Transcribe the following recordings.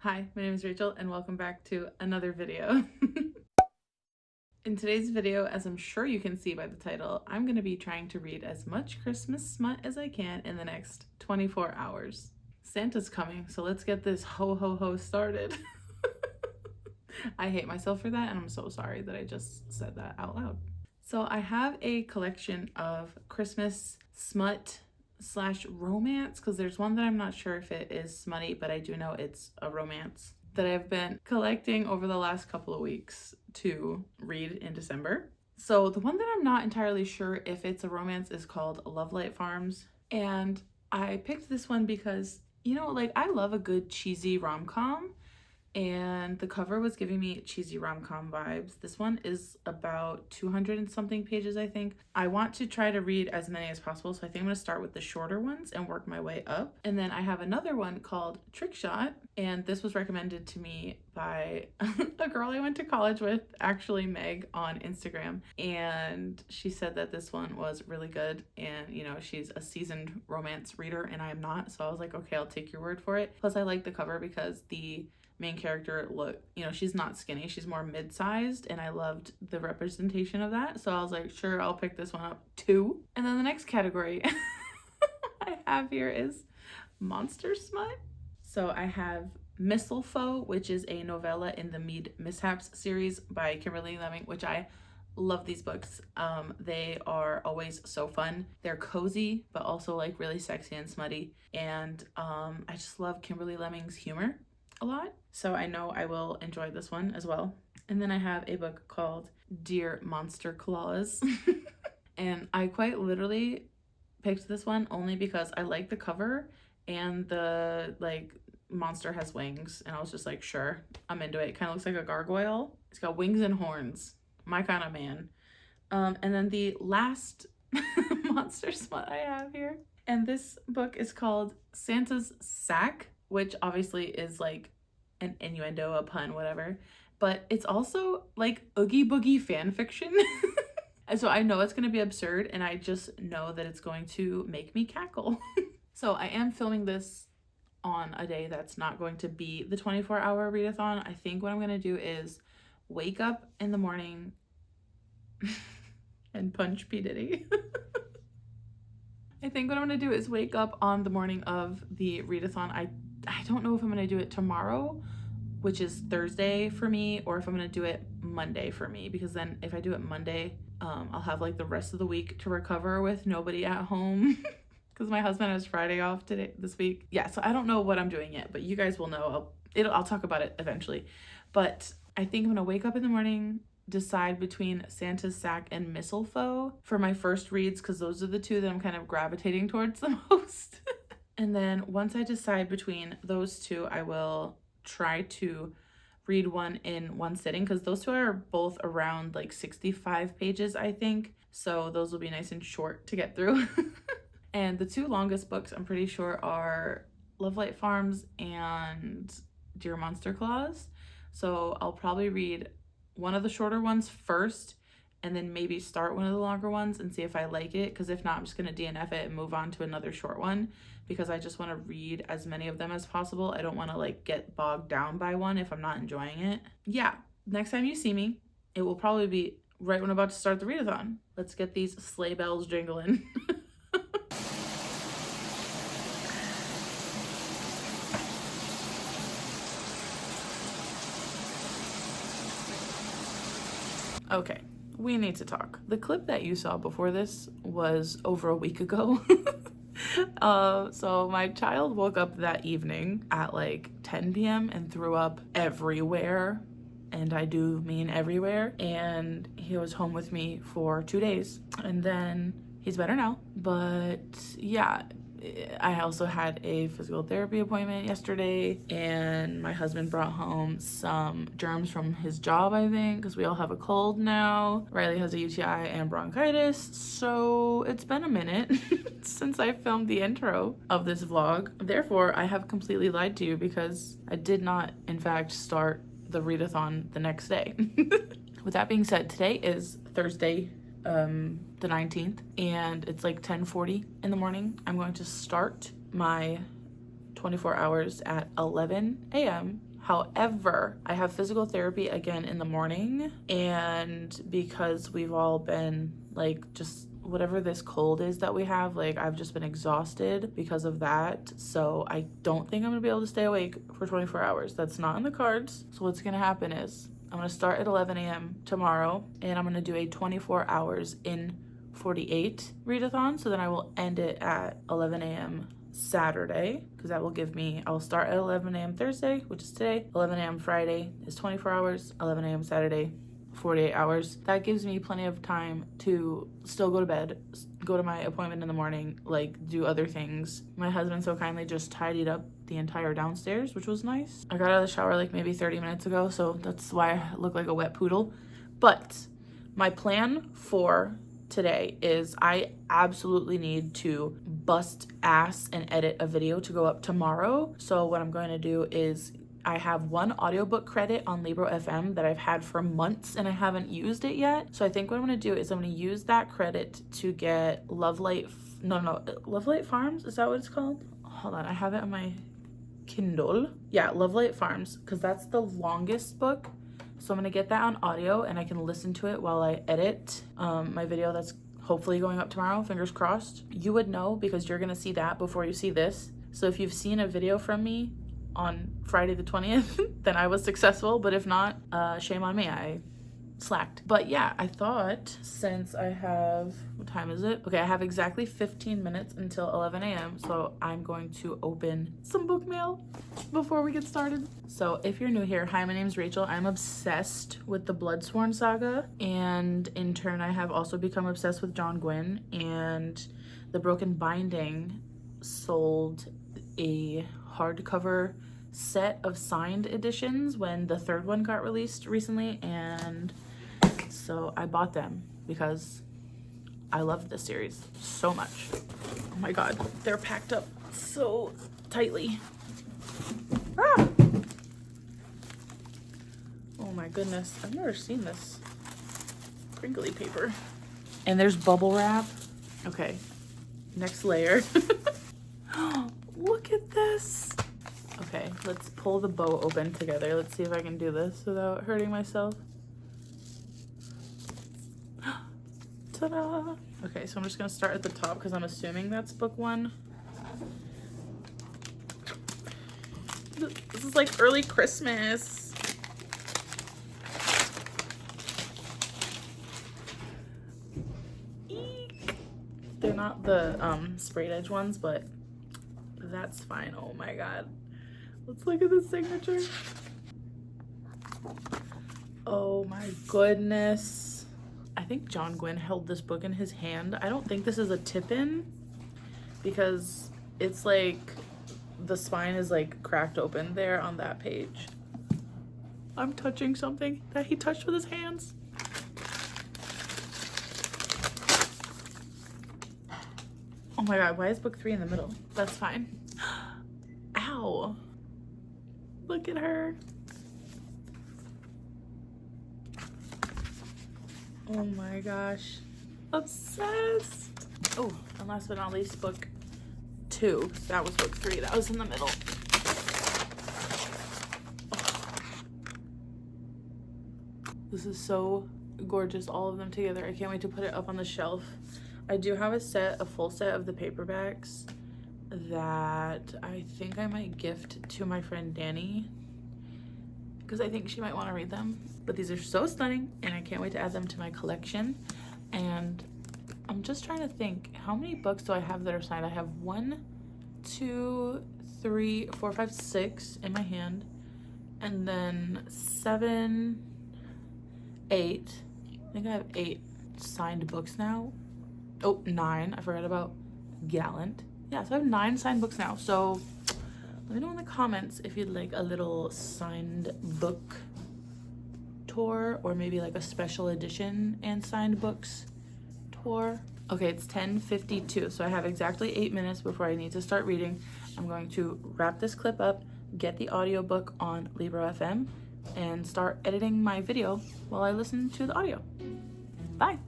Hi, my name is Rachel and welcome back to another video. In today's video, as I'm sure you can see by the title, I'm going to be trying to read as much Christmas smut as I can in the next 24 hours. Santa's coming, so let's get this ho ho ho started. I hate myself for that and I'm so sorry that I just said that out loud. So I have a collection of Christmas smut / romance, because there's one that I'm not sure if it is smutty, but I do know it's a romance that I've been collecting over the last couple of weeks to read in December. So the one that I'm not entirely sure if it's a romance is called Lovelight Farms, and I picked this one because, you know, like, I love a good cheesy rom-com, and the cover was giving me cheesy rom-com vibes. This one is about 200 and something pages, I think. I want to try to read as many as possible, so I think I'm going to start with the shorter ones and work my way up. And then I have another one called Trick Shot, and this was recommended to me by a girl I went to college with, actually Meg, on Instagram, and she said that this one was really good, and, you know, she's a seasoned romance reader and I am not, so I was like, okay, I'll take your word for it. Plus I like the cover because the main character, look, you know, she's not skinny, she's more mid-sized, and I loved the representation of that, so I was like, sure, I'll pick this one up too. And then the next category I have here is monster smut. So I have Mistletoe, which is a novella in the Mead Mishaps series by Kimberly Lemming, which I love these books. They are always so fun. They're cozy, but also like really sexy and smutty, and I just love Kimberly Lemming's humor a lot, so I know I will enjoy this one as well. And then I have a book called Dear Monster Claus and I quite literally picked this one only because I like the cover and the, like, monster has wings, and I was just like, sure, I'm into it. It kind of looks like a gargoyle. It's got wings and horns, my kind of man. And then the last monster smut I have here, and this book is called Santa's Sack, which obviously is like an innuendo, a pun, whatever, but it's also like Oogie Boogie fan fiction. And so I know it's going to be absurd, and I just know that it's going to make me cackle. So I am filming this on a day that's not going to be the 24-hour readathon. I think what I'm going to do is wake up in the morning and punch P. Diddy. I think what I'm going to do is wake up on the morning of the readathon. I don't know if I'm going to do it tomorrow, which is Thursday for me, or if I'm going to do it Monday for me, because then if I do it Monday, I'll have like the rest of the week to recover with nobody at home because my husband has Friday off this week. Yeah, so I don't know what I'm doing yet, but you guys will know. I'll talk about it eventually. But I think I'm going to wake up in the morning, decide between Santa's Sack and Mistletoe for my first reads, because those are the two that I'm kind of gravitating towards the most. And then once I decide between those two, I will try to read one in one sitting, because those two are both around like 65 pages, I think. So those will be nice and short to get through. And the two longest books, I'm pretty sure, are Lovelight Farms and Dear Monster Claus. So I'll probably read one of the shorter ones first, and then maybe start one of the longer ones and see if I like it, because if not, I'm just going to DNF it and move on to another short one, because I just want to read as many of them as possible. I don't want to like get bogged down by one if I'm not enjoying it. Yeah, next time you see me, it will probably be right when I'm about to start the readathon. Let's get these sleigh bells jingling. Okay, we need to talk. The clip that you saw before this was over a week ago. So my child woke up that evening at like 10 p.m. and threw up everywhere. And I do mean everywhere. And he was home with me for 2 days. And then he's better now. But yeah, I also had a physical therapy appointment yesterday, and my husband brought home some germs from his job, I think, because we all have a cold now. Riley has a UTI and bronchitis, so it's been a minute since I filmed the intro of this vlog. Therefore, I have completely lied to you, because I did not, in fact, start the readathon the next day. With that being said, today is Thursday, the 19th, and it's like 10:40 in the morning. I'm going to start my 24 hours at 11 a.m. However, I have physical therapy again in the morning, and because we've all been like just whatever this cold is that we have, like I've just been exhausted because of that. So I don't think I'm gonna be able to stay awake for 24 hours. That's not in the cards. So what's gonna happen is I'm gonna start at 11 a.m. tomorrow, and I'm gonna do a 24 hours in 48 readathon. So then I will end it at 11 a.m. Saturday, because that will give me, I'll start at 11 a.m. Thursday, which is today. 11 a.m. Friday is 24 hours. 11 a.m. Saturday, 48 hours. That gives me plenty of time to still go to bed, go to my appointment in the morning, like do other things. My husband so kindly just tidied up the entire downstairs, which was nice. I got out of the shower like maybe 30 minutes ago, so that's why I look like a wet poodle. But my plan for today is I absolutely need to bust ass and edit a video to go up tomorrow. So what I'm going to do is I have one audiobook credit on Libro FM that I've had for months and I haven't used it yet. So I think what I'm going to do is I'm going to use that credit to get Lovelight Farms, is that what it's called? Hold on, I have it on my Kindle. Yeah, Lovelight Farms, because that's the longest book. So I'm gonna get that on audio and I can listen to it while I edit my video that's hopefully going up tomorrow, fingers crossed. You would know because you're gonna see that before you see this. So if you've seen a video from me on Friday the 20th, then I was successful, but if not, shame on me, I slacked. But yeah, I thought since I have, what time is it? Okay, I have exactly 15 minutes until 11 a.m. So I'm going to open some book mail before we get started. So if you're new here, hi, my name's Rachel. I'm obsessed with the Bloodsworn saga, and in turn I have also become obsessed with John Gwynne, and the Broken Binding sold a hardcover set of signed editions when the third one got released recently, and so I bought them because I love this series so much. Oh my god, they're packed up so tightly. Ah! Oh my goodness, I've never seen this crinkly paper. And there's bubble wrap. Okay, next layer. Look at this. Okay, let's pull the bow open together. Let's see if I can do this without hurting myself. Ta-da! Okay, so I'm just gonna start at the top because I'm assuming that's book one. This is like early Christmas. Eek. They're not the sprayed edge ones, but that's fine. Oh my god. Let's look at the signature. Oh my goodness. I think John Gwynne held this book in his hand. I don't think this is a tip-in because it's like the spine is like cracked open there on that page. I'm touching something that he touched with his hands. Oh my god, why is book 3 in the middle? That's fine. Ow. Look at her. Oh my gosh. Obsessed. Oh, and last but not least, book 2. That was book 3. That was in the middle. Oh. This is so gorgeous, all of them together. I can't wait to put it up on the shelf. I do have a full set of the paperbacks that I think I might gift to my friend Danny because I think she might want to read them. But these are so stunning and I can't wait to add them to my collection. And I'm just trying to think, how many books do I have that are signed? I have 1, 2, 3, 4, 5, 6 in my hand, and then 7, 8. I think I have 8 signed books now. Oh, 9. I forgot about Gallant. Yeah, so I have 9 signed books now. So let me know in the comments if you'd like a little signed book tour or maybe like a special edition and signed books tour. Okay, it's 10:52, so I have exactly 8 minutes before I need to start reading. I'm going to wrap this clip up, get the audiobook on Libro FM, and start editing my video while I listen to the audio. Bye.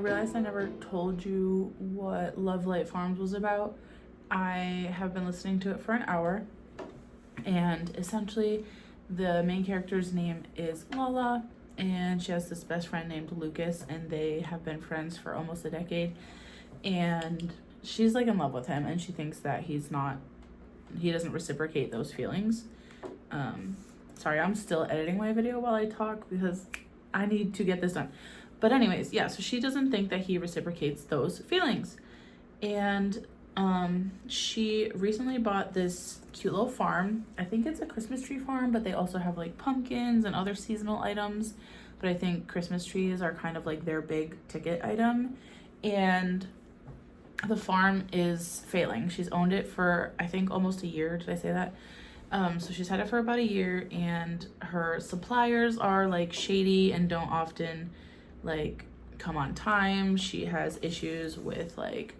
realized I never told you what Love Light Farms was about. I have been listening to it for an hour, and essentially the main character's name is Lala, and she has this best friend named Lucas, and they have been friends for almost a decade, and she's like in love with him, and she thinks that he doesn't reciprocate those feelings. Sorry, I'm still editing my video while I talk because I need to get this done. But anyways, yeah, so she doesn't think that he reciprocates those feelings. And she recently bought this cute little farm. I think it's a Christmas tree farm, but they also have like pumpkins and other seasonal items. But I think Christmas trees are kind of like their big ticket item. And the farm is failing. She's owned it for, I think, almost a year. Did I say that? So she's had it for about a year, and her suppliers are like shady and don't often like come on time. She has issues with like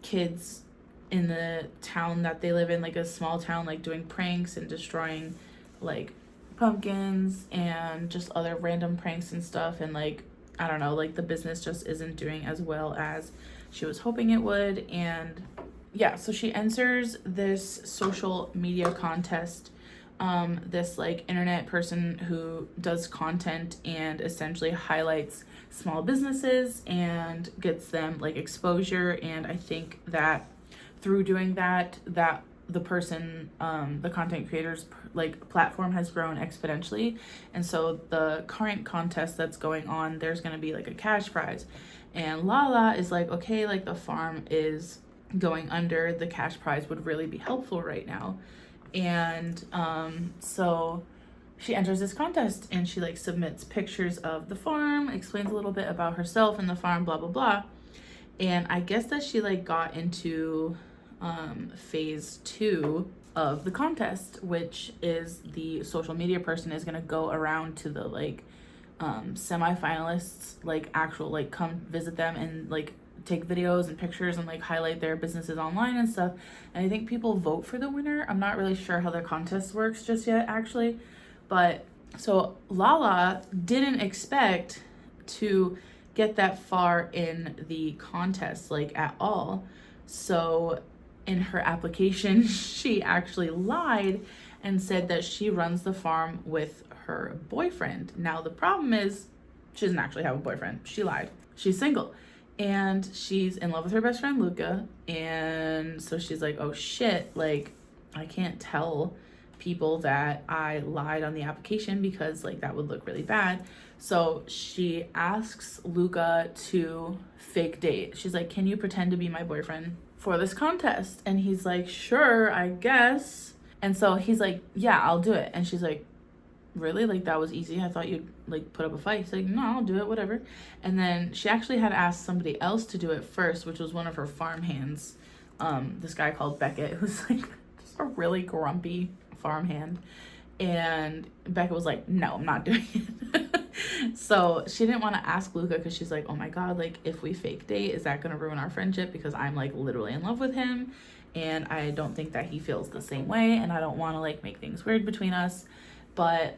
kids in the town that they live in, like a small town, like doing pranks and destroying like pumpkins and just other random pranks and stuff. And like, I don't know, like the business just isn't doing as well as she was hoping it would. And yeah, so she enters this social media contest, this like internet person who does content and essentially highlights small businesses and gets them like exposure. And I think that through doing that the person, the content creators like platform has grown exponentially. And so the current contest that's going on, there's going to be like a cash prize, and Lala is like, okay, like the farm is going under, the cash prize would really be helpful right now. And so she enters this contest, and she like submits pictures of the farm, explains a little bit about herself and the farm, blah blah blah. And I guess that she like got into phase 2 of the contest, which is the social media person is going to go around to the like semi-finalists, like actual like come visit them and like take videos and pictures and like highlight their businesses online and stuff. And I think people vote for the winner. I'm not really sure how their contest works just yet, actually. But so Lala didn't expect to get that far in the contest, like at all. So in her application, she actually lied and said that she runs the farm with her boyfriend. Now the problem is she doesn't actually have a boyfriend. She lied. She's single. And she's in love with her best friend, Luca. And so she's like, oh shit, like, I can't tell people that I lied on the application because, like, that would look really bad. So she asks Luca to fake date. She's like, can you pretend to be my boyfriend for this contest? And he's like, sure, I guess. And so he's like, yeah, I'll do it. And she's like, really? Like, that was easy? I thought you'd like put up a fight. He's like, no, I'll do it, whatever. And then she actually had asked somebody else to do it first, which was one of her farm hands, this guy called Beckett, who's like just a really grumpy farm hand. And Beckett was like, no, I'm not doing it. So she didn't want to ask Luca because she's like, oh my god, like if we fake date, is that gonna ruin our friendship? Because I'm like literally in love with him, and I don't think that he feels the same way, and I don't want to like make things weird between us. But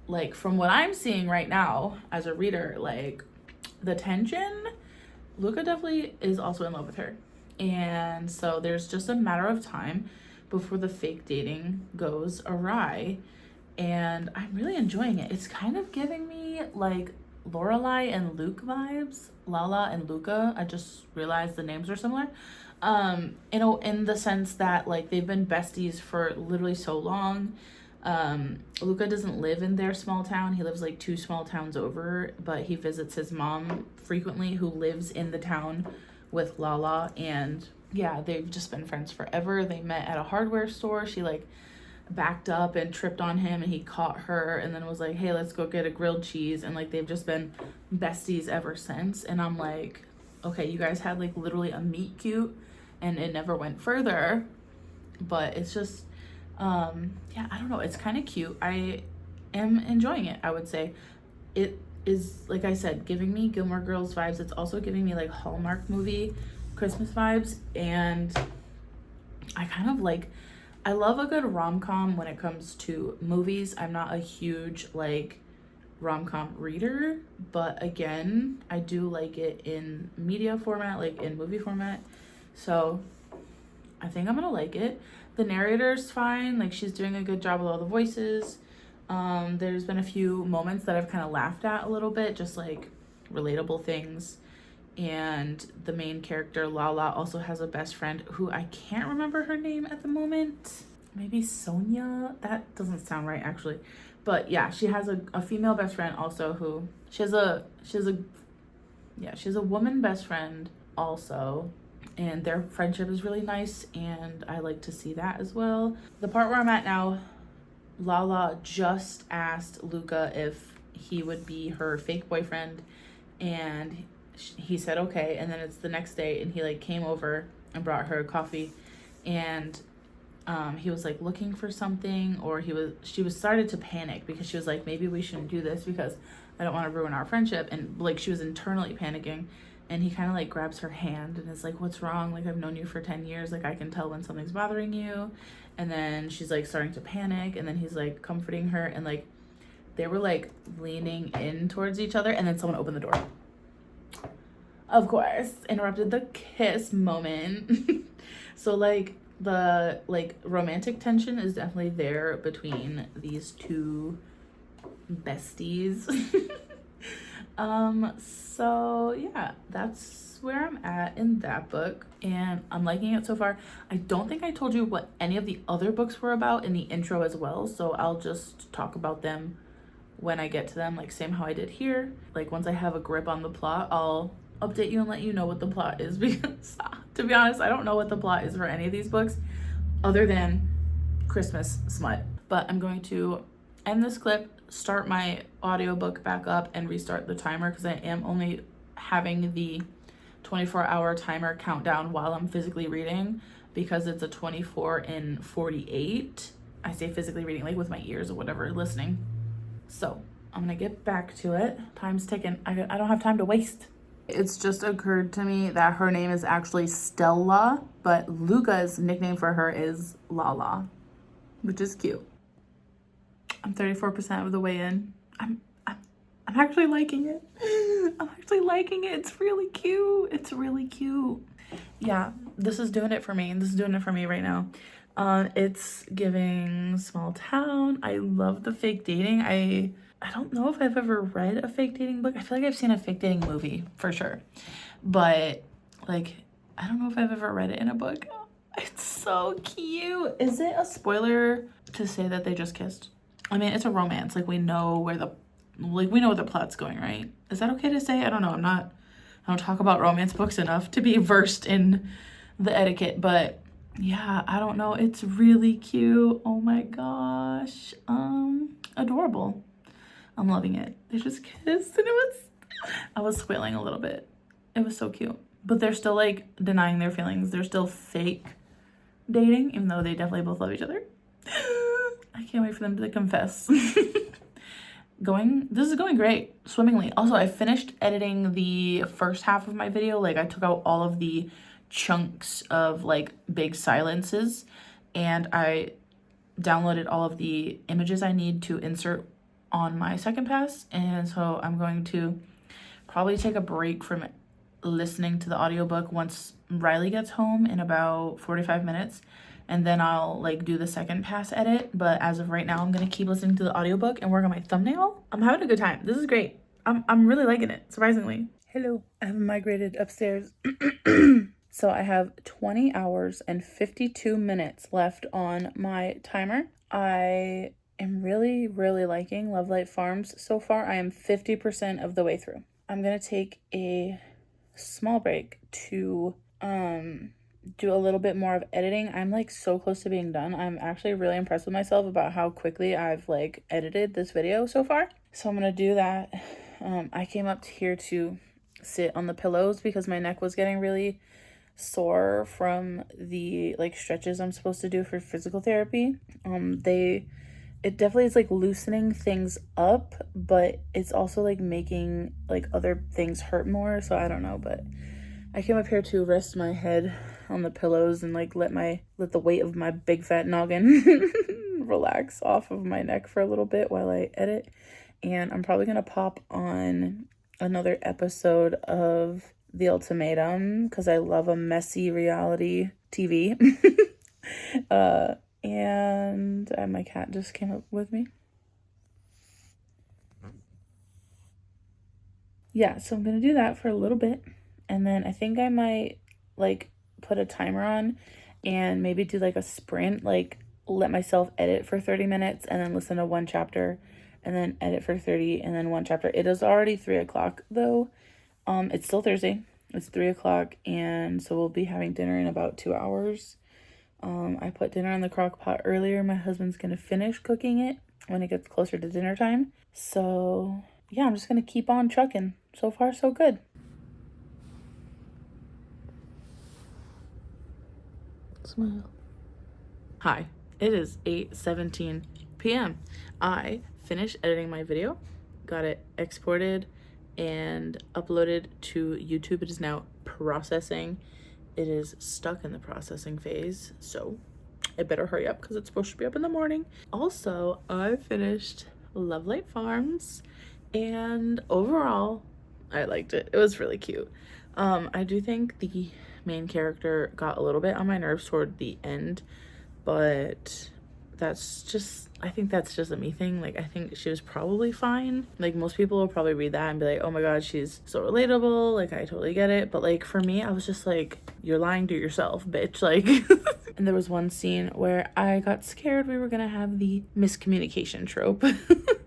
like from what I'm seeing right now as a reader, like the tension, Luca definitely is also in love with her. And so there's just a matter of time before the fake dating goes awry. And I'm really enjoying it. It's kind of giving me like Lorelai and Luke vibes. Lala and Luca. I just realized the names are similar. In the sense that like they've been besties for literally so long. Luca doesn't live in their small town. He lives like 2 small towns over, but he visits his mom frequently, who lives in the town with Lala. And yeah, they've just been friends forever. They met at a hardware store. She like backed up and tripped on him, and he caught her and then was like, hey, let's go get a grilled cheese. And like they've just been besties ever since. And I'm like, okay, you guys had like literally a meet cute and it never went further. But it's just yeah, I don't know, it's kind of cute. I am enjoying it. I would say it is, like I said, giving me Gilmore Girls vibes. It's also giving me like Hallmark movie Christmas vibes. And I kind of like, I love a good rom-com when it comes to movies. I'm not a huge like rom-com reader, but again, I do like it in media format, like in movie format. So I think I'm gonna like it. The narrator's fine, like she's doing a good job with all the voices. There's been a few moments that I've kind of laughed at a little bit, just like relatable things. And the main character, Lala, also has a best friend who I can't remember her name at the moment. Maybe Sonia? That doesn't sound right, actually. But yeah, she has a female best friend also who, she has a woman best friend also. And their friendship is really nice, and I like to see that as well. The part where I'm at now, Lala just asked Luca if he would be her fake boyfriend, and he said okay. And then it's the next day, and he like came over and brought her coffee, and he was like looking for something, or she was started to panic because she was like, maybe we shouldn't do this because I don't want to ruin our friendship. And like she was internally panicking, and he kind of like grabs her hand and is like, what's wrong? Like, I've known you for 10 years. Like, I can tell when something's bothering you. And then she's like starting to panic, and then he's like comforting her, and like they were like leaning in towards each other, and then someone opened the door. Of course, interrupted the kiss moment. So like the like romantic tension is definitely there between these two besties. So yeah, that's where I'm at in that book, and I'm liking it so far. I don't think I told you what any of the other books were about in the intro as well, so I'll just talk about them when I get to them, like same how I did here. Like once I have a grip on the plot, I'll update you and let you know what the plot is, because to be honest, I don't know what the plot is for any of these books other than Christmas smut. But I'm going to end this clip, start my audiobook back up, and restart the timer because I am only having the 24-hour timer countdown while I'm physically reading, because it's a 24 and 48. I say physically reading like with my ears or whatever, listening. So I'm gonna get back to it. Time's ticking. I don't have time to waste. It's just occurred to me that her name is actually Stella, but Luca's nickname for her is Lala, which is cute. I'm 34% of the way in. I'm actually liking it. I'm actually liking it. It's really cute. It's really cute. Yeah, this is doing it for me. This is doing it for me right now. It's giving small town. I love the fake dating. I don't know if I've ever read a fake dating book. I feel like I've seen a fake dating movie for sure, but like I don't know if I've ever read it in a book. It's so cute. Is it a spoiler to say that they just kissed? I mean, it's a romance. Like we know where the plot's going, right? Is that okay to say? I don't know. I don't talk about romance books enough to be versed in the etiquette, but yeah, I don't know. It's really cute. Oh my gosh. Adorable. I'm loving it. They just kissed, and I was squealing a little bit. It was so cute. But they're still like denying their feelings. They're still fake dating, even though they definitely both love each other. I can't wait for them to confess. This is going great, swimmingly. Also, I finished editing the first half of my video. Like I took out all of the chunks of like big silences, and I downloaded all of the images I need to insert on my second pass. And so I'm going to probably take a break from listening to the audiobook once Riley gets home in about 45 minutes, and then I'll like do the second pass edit. But as of right now, I'm gonna keep listening to the audiobook and work on my thumbnail. I'm having a good time. This is great. I'm really liking it, surprisingly. Hello, I have migrated upstairs. So I have 20 hours and 52 minutes left on my timer. I am really, really liking Love Light Farms so far. I am 50% of the way through. I'm gonna take a small break to do a little bit more of editing. I'm like so close to being done. I'm actually really impressed with myself about how quickly I've like edited this video so far. So I'm gonna do that. I came up here to sit on the pillows because my neck was getting really sore from the like stretches I'm supposed to do for physical therapy. It definitely is like loosening things up, but it's also like making like other things hurt more. So I don't know, but I came up here to rest my head on the pillows and like let the weight of my big fat noggin relax off of my neck for a little bit while I edit. and I'm probably gonna pop on another episode of The Ultimatum because I love a messy reality TV. And my cat just came up with me. Yeah, so I'm gonna do that for a little bit, and then I think I might like put a timer on and maybe do like a sprint, like let myself edit for 30 minutes and then listen to one chapter and then edit for 30 and then one chapter. It is already 3 o'clock though. It's still Thursday. It's 3 o'clock, and so we'll be having dinner in about 2 hours. I put dinner in the crock pot earlier. My husband's gonna finish cooking it when it gets closer to dinner time. So yeah, I'm just gonna keep on trucking. So far, so good. Smile. Hi, it is 8:17 p.m. I finished editing my video, got it exported and uploaded to YouTube. It is now processing. It is stuck in the processing phase, so I better hurry up because it's supposed to be up in the morning. Also, I finished Love Light Farms, and overall, I liked it. It was really cute. I do think the main character got a little bit on my nerves toward the end, but I think that's just a me thing. Like, I think she was probably fine. Like, most people will probably read that and be like, oh my god, she's so relatable, like I totally get it. But like, for me, I was just like, you're lying to yourself, bitch. Like and there was one scene where I got scared we were gonna have the miscommunication trope.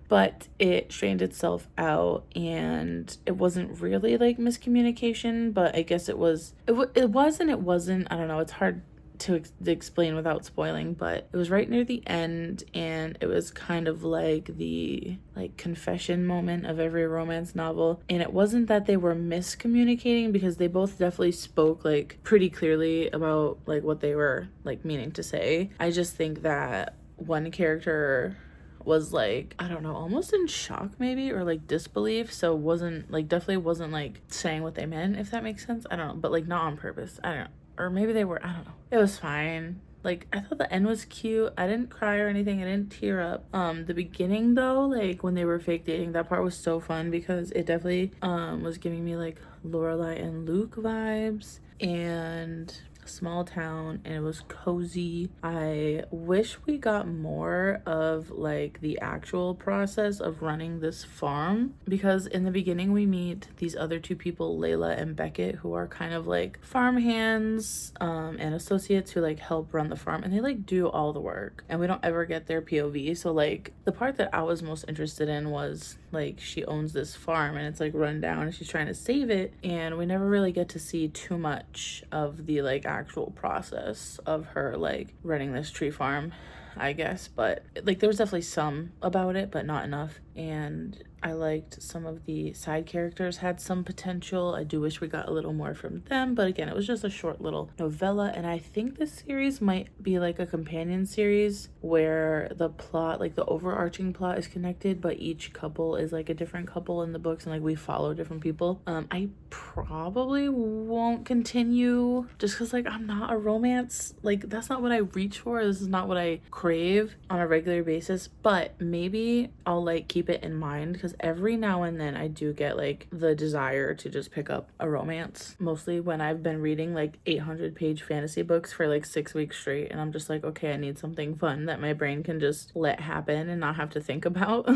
But it straightened itself out, and it wasn't really like miscommunication, but I guess it was. It was and it wasn't. I don't know. It's hard to explain without spoiling, but it was right near the end, and it was kind of like the confession moment of every romance novel. And it wasn't that they were miscommunicating, because they both definitely spoke like pretty clearly about like what they were like meaning to say. I just think that one character was like, I don't know, almost in shock maybe, or like disbelief, so wasn't like, definitely wasn't like saying what they meant, if that makes sense. I don't know, but like not on purpose. I don't know, or maybe they were. I don't know. It was fine. Like, I thought the end was cute. I didn't cry or anything. I didn't tear up. The beginning though, like when they were fake dating, that part was so fun because it definitely was giving me like Lorelai and Luke vibes, and small town, and it was cozy. I wish we got more of like the actual process of running this farm, because in the beginning we meet these other two people, Layla and Beckett, who are kind of like farm hands and associates who like help run the farm, and they like do all the work, and we don't ever get their POV. So like the part that I was most interested in was like, she owns this farm and it's like run down and she's trying to save it, and we never really get to see too much of the like actual process of her like running this tree farm, I guess. But like, there was definitely some about it, but not enough. And I liked some of the side characters had some potential. I do wish we got a little more from them, but again, it was just a short little novella. And I think this series might be like a companion series where the plot, like the overarching plot, is connected, but each couple is like a different couple in the books, and like we follow different people. I probably won't continue just because like I'm not a romance, like that's not what I reach for. This is not what I crave on a regular basis, but maybe I'll like keep it in mind, because every now and then I do get like the desire to just pick up a romance, mostly when I've been reading like 800-page fantasy books for like 6 weeks straight, and I'm just like, okay, I need something fun that my brain can just let happen and not have to think about.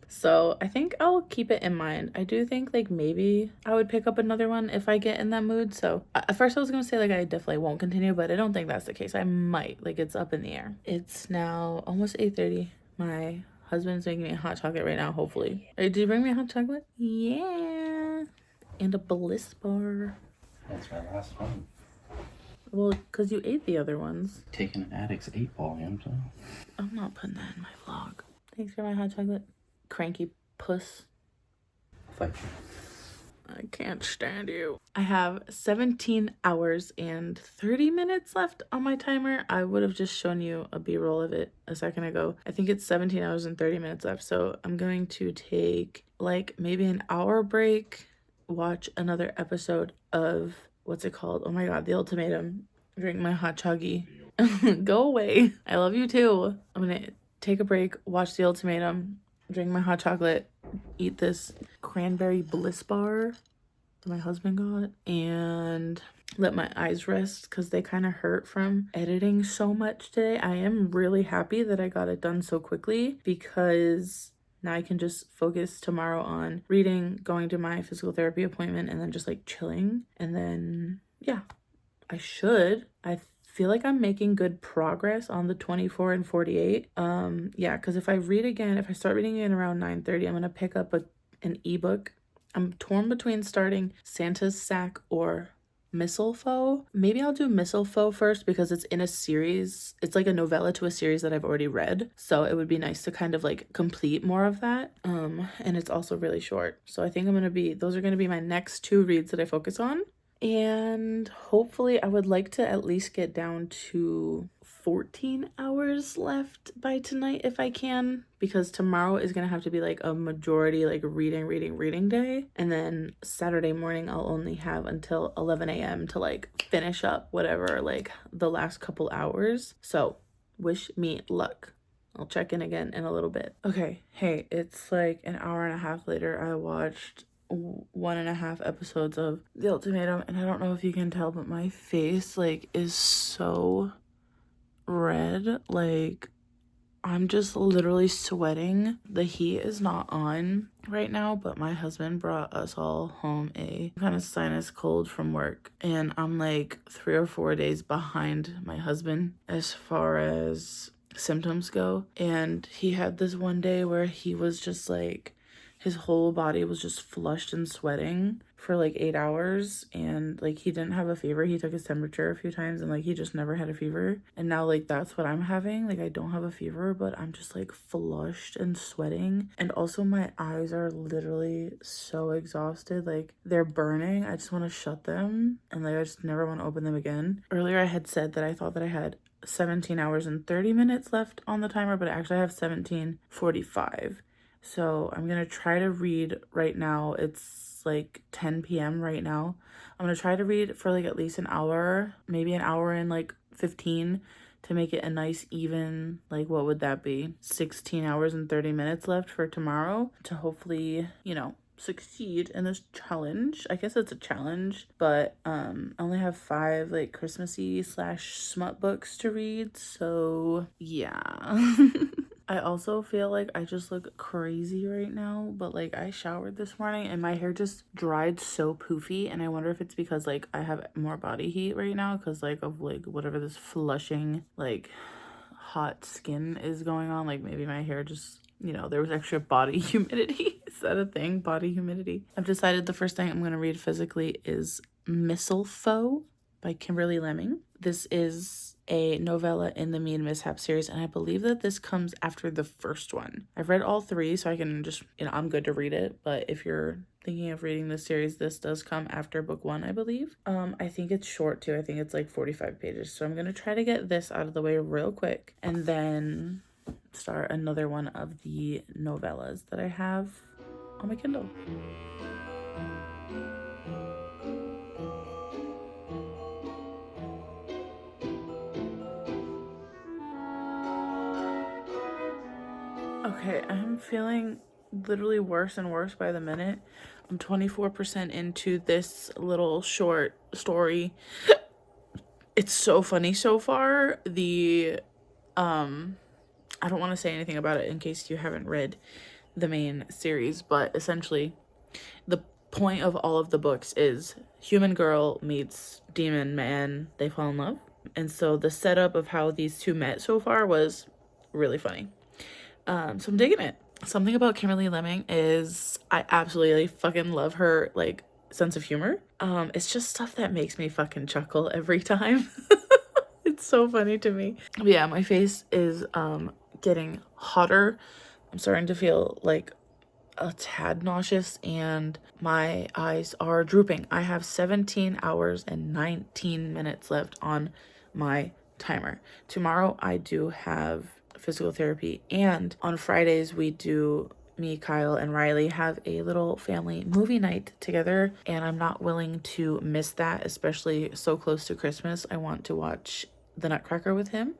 So I think I'll keep it in mind. I do think like maybe I would pick up another one if I get in that mood. So at first I was gonna say like I definitely won't continue, but I don't think that's the case. I might. Like, it's up in the air. It's now almost 8:30. My husband's making me a hot chocolate right now, hopefully. Hey, did you bring me a hot chocolate? Yeah. And a Bliss bar. That's my last one. Well, because you ate the other ones. Taking an addict's 8-ball, so. I'm not putting that in my vlog. Thanks for my hot chocolate. Cranky puss. Fight. I can't stand you. I have 17 hours and 30 minutes left on my timer. I would have just shown you a b-roll of it a second ago. I think it's 17 hours and 30 minutes left. So I'm going to take like maybe an hour break, watch another episode of, what's it called? Oh my god, The Ultimatum. Drink my hot chuggy. Go away. I love you too. I'm gonna take a break, watch The Ultimatum, drink my hot chocolate, eat this cranberry bliss bar that my husband got and let my eyes rest because they kind of hurt from editing so much today. I am really happy that I got it done so quickly because now I can just focus tomorrow on reading, going to my physical therapy appointment, and then just like chilling. And then, yeah, I feel like I'm making good progress on the 24 and 48. Yeah, because if I start reading again around 9:30, I'm gonna pick up an ebook. I'm torn between starting Santa's Sack or Mistletoe. Maybe I'll do Mistletoe first because it's in a series. It's like a novella to a series that I've already read. So it would be nice to kind of like complete more of that. And it's also really short. So I think those are gonna be my next two reads that I focus on. And hopefully I would like to at least get down to 14 hours left by tonight if I can, because tomorrow is gonna have to be like a majority like reading day, and then Saturday morning I'll only have until 11 a.m. to like finish up whatever like the last couple hours. So wish me luck. I'll check in again in a little bit. Okay, hey, it's like an hour and a half later. I watched 1.5 episodes of The Ultimatum, and I don't know if you can tell, but my face like is so red. Like I'm just literally sweating. The heat is not on right now, but my husband brought us all home a kind of sinus cold from work, and I'm like 3 or 4 days behind my husband as far as symptoms go. And he had this one day where he was just like, his whole body was just flushed and sweating for like 8 hours, and like he didn't have a fever. He took his temperature a few times and like he just never had a fever. And now like that's what I'm having. Like I don't have a fever, but I'm just like flushed and sweating, and also my eyes are literally so exhausted. Like they're burning. I just want to shut them, and like I just never want to open them again. Earlier I had said that I thought that I had 17 hours and 30 minutes left on the timer, but actually I have 17:45. So I'm gonna try to read right now. It's like 10 p.m. right now. I'm gonna try to read for like at least an hour, maybe an hour and like 15 to make it a nice even, like what would that be? 16 hours and 30 minutes left for tomorrow to hopefully, succeed in this challenge. I guess it's a challenge, but I only have 5 like Christmassy / smut books to read, so yeah. I also feel like I just look crazy right now, but like I showered this morning and my hair just dried so poofy, and I wonder if it's because like I have more body heat right now because like of like whatever this flushing like hot skin is going on. Like maybe my hair just, there was extra body humidity. Is that a thing? Body humidity. I've decided the first thing I'm going to read physically is Mistletoe by Kimberly Lemming. This is a novella in the Me and Mishap series, and I believe that this comes after the first one. I've read all 3, so I can just, I'm good to read it, but if you're thinking of reading this series, this does come after book 1, I believe. I think it's short too. I think it's like 45 pages, so I'm gonna try to get this out of the way real quick and then start another one of the novellas that I have on my Kindle. Okay, I'm feeling literally worse and worse by the minute. I'm 24% into this little short story. It's so funny so far. I don't want to say anything about it in case you haven't read the main series, but essentially the point of all of the books is human girl meets demon man, they fall in love. And so the setup of how these two met so far was really funny. So I'm digging it. Something about Kimberly Lemming is I absolutely fucking love her like sense of humor. It's just stuff that makes me fucking chuckle every time. It's so funny to me. But yeah, my face is getting hotter. I'm starting to feel like a tad nauseous, and my eyes are drooping. I have 17 hours and 19 minutes left on my timer. Tomorrow I do have physical therapy, and on Fridays me, Kyle, and Riley have a little family movie night together, and I'm not willing to miss that, especially so close to Christmas. I want to watch The Nutcracker with him.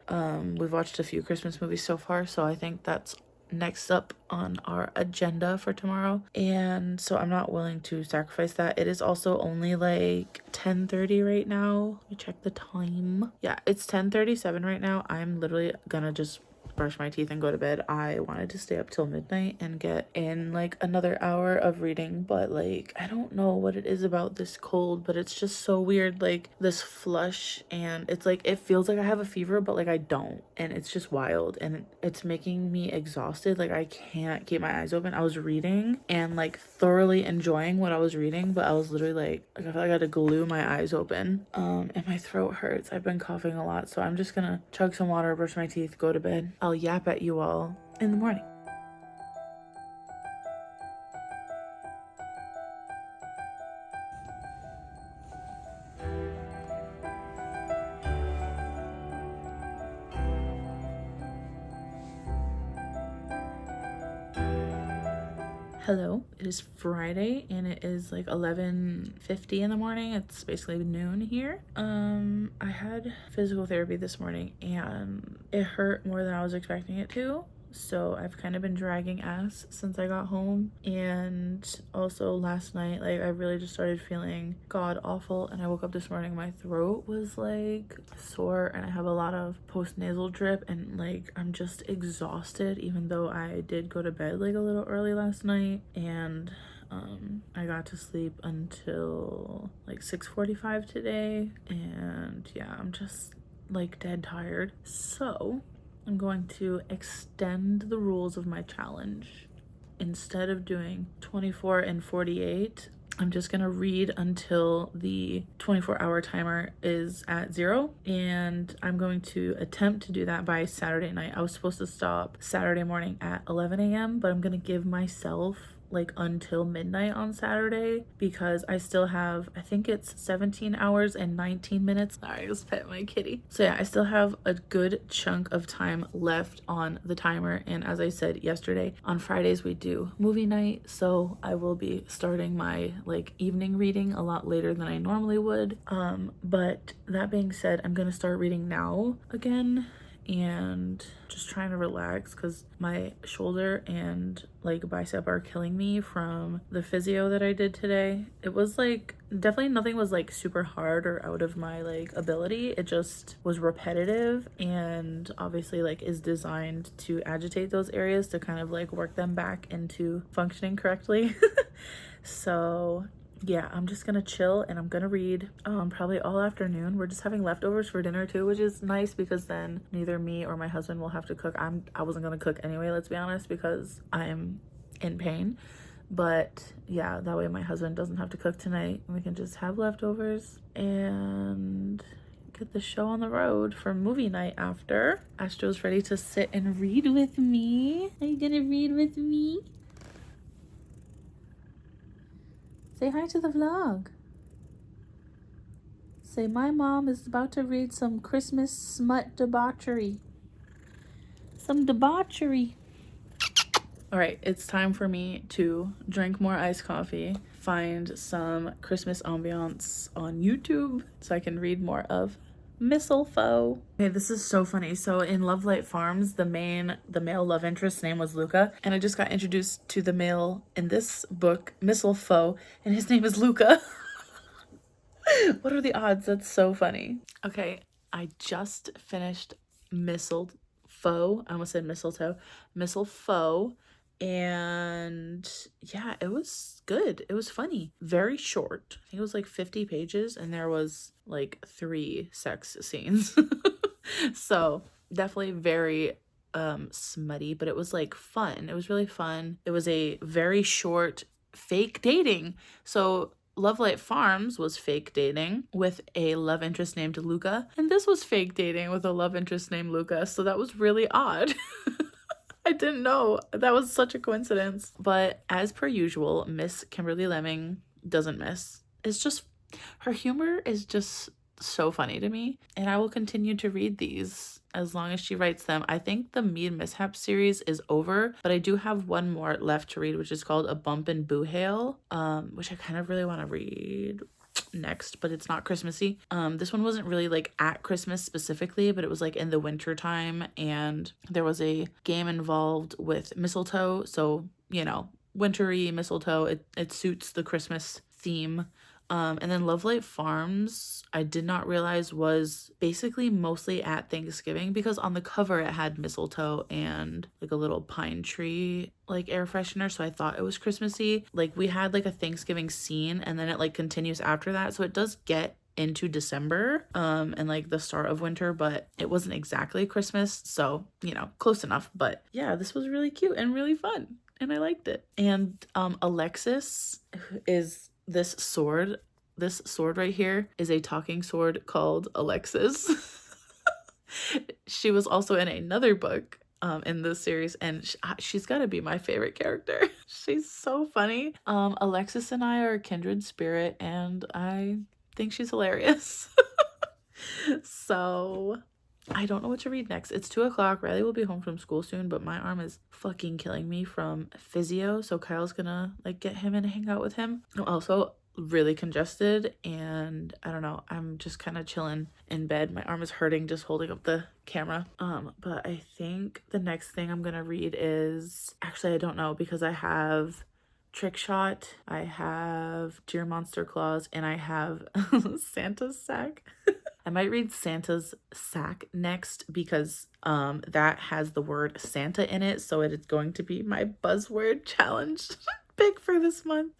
We've watched a few Christmas movies so far, so I think that's next up on our agenda for tomorrow, and so I'm not willing to sacrifice that. It is also only like 10:30 right now. Let me check the time. Yeah, it's 10:37 right now. I'm literally gonna just brush my teeth and go to bed. I wanted to stay up till midnight and get in like another hour of reading, but like I don't know what it is about this cold, but it's just so weird, like this flush, and it's like it feels like I have a fever, but like I don't, and it's just wild, and it's making me exhausted. Like I can't keep my eyes open. I was reading and like thoroughly enjoying what I was reading, but I was literally like I feel like I had to glue my eyes open. And my throat hurts. I've been coughing a lot, so I'm just gonna chug some water, brush my teeth, go to bed. I'll yap at you all in the morning. Hello, it is Friday and it is like 11:50 in the morning. It's basically noon here. I had physical therapy this morning and it hurt more than I was expecting it to. So I've kind of been dragging ass since I got home, and also last night like I really just started feeling god awful, and I woke up this morning, my throat was like sore and I have a lot of post-nasal drip, and like I'm just exhausted even though I did go to bed like a little early last night, and I got to sleep until like 6:45 today, and yeah, I'm just like dead tired. So I'm going to extend the rules of my challenge. Instead of doing 24 and 48, I'm just gonna read until the 24-hour timer is at 0, and I'm going to attempt to do that by Saturday night. I was supposed to stop Saturday morning at 11 a.m., but I'm gonna give myself like until midnight on Saturday because I still have, I think it's 17 hours and 19 minutes. Sorry, I just pet my kitty. So yeah, I still have a good chunk of time left on the timer, and as I said yesterday, on Fridays we do movie night, so I will be starting my like evening reading a lot later than I normally would. But that being said, I'm gonna start reading now again and just trying to relax because my shoulder and like bicep are killing me from the physio that I did today. It was like definitely nothing was like super hard or out of my like ability. It just was repetitive and obviously like is designed to agitate those areas to kind of like work them back into functioning correctly. So yeah, I'm just gonna chill and I'm gonna read probably all afternoon. We're just having leftovers for dinner too, which is nice because then neither me or my husband will have to cook. I wasn't gonna cook anyway, let's be honest, because I'm in pain. But yeah, that way my husband doesn't have to cook tonight and we can just have leftovers and get the show on the road for movie night after. Astro's ready to sit and read with me. Are you gonna read with me? Say hi to the vlog. Say, my mom is about to read some Christmas smut debauchery. Some debauchery. All right, it's time for me to drink more iced coffee, find some Christmas ambiance on YouTube so I can read more of Mistletoe. Okay, this is so funny. So in Love Light Farms, the male love interest's name was Luca, and I just got introduced to the male in this book, Mistletoe, and his name is Luca. What are the odds? That's so funny. Okay, I just finished Mistletoe. I almost said mistletoe. Mistletoe. And yeah, it was good. It was funny. Very short. I think it was like 50 pages and there was like 3 sex scenes. So definitely very smutty, but it was like fun. It was really fun. It was a very short fake dating. So Love Light Farms was fake dating with a love interest named Luca, and this was fake dating with a love interest named Luca, so that was really odd. I didn't know. That was such a coincidence. But as per usual, Miss Kimberly Lemming doesn't miss. It's just, her humor is just so funny to me, and I will continue to read these as long as she writes them. I think the Mead Mishap series is over, but I do have one more left to read, which is called A Bump and Boo Hail, which I kind of really want to read. next, but it's not Christmassy. This one wasn't really like at Christmas specifically, but it was like in the winter time, and there was a game involved with mistletoe. So, you know, wintry mistletoe, it suits the Christmas theme. And then Love Light Farms, I did not realize was basically mostly at Thanksgiving, because on the cover it had mistletoe and like a little pine tree like air freshener, so I thought it was Christmassy. Like we had like a Thanksgiving scene and then it like continues after that, so it does get into December and like the start of winter, but it wasn't exactly Christmas, so you know, close enough. But yeah, this was really cute and really fun and I liked it. And Alexis is this sword. This sword right here is a talking sword called Alexis. She was also in another book in this series, and she's got to be my favorite character. She's so funny. Alexis and I are a kindred spirit, and I think she's hilarious. So I don't know what to read next. It's 2 o'clock. Riley will be home from school soon, but my arm is fucking killing me from physio. So Kyle's gonna like get him and hang out with him. I'm also really congested, and I don't know, I'm just kind of chilling in bed. My arm is hurting just holding up the camera. But I think the next thing I'm gonna read is, actually I don't know, because I have Trick Shot, I have Dear Monster Claus, and I have Santa's Sack. I might read Santa's Sack next because that has the word Santa in it, so it is going to be my buzzword challenge pick for this month.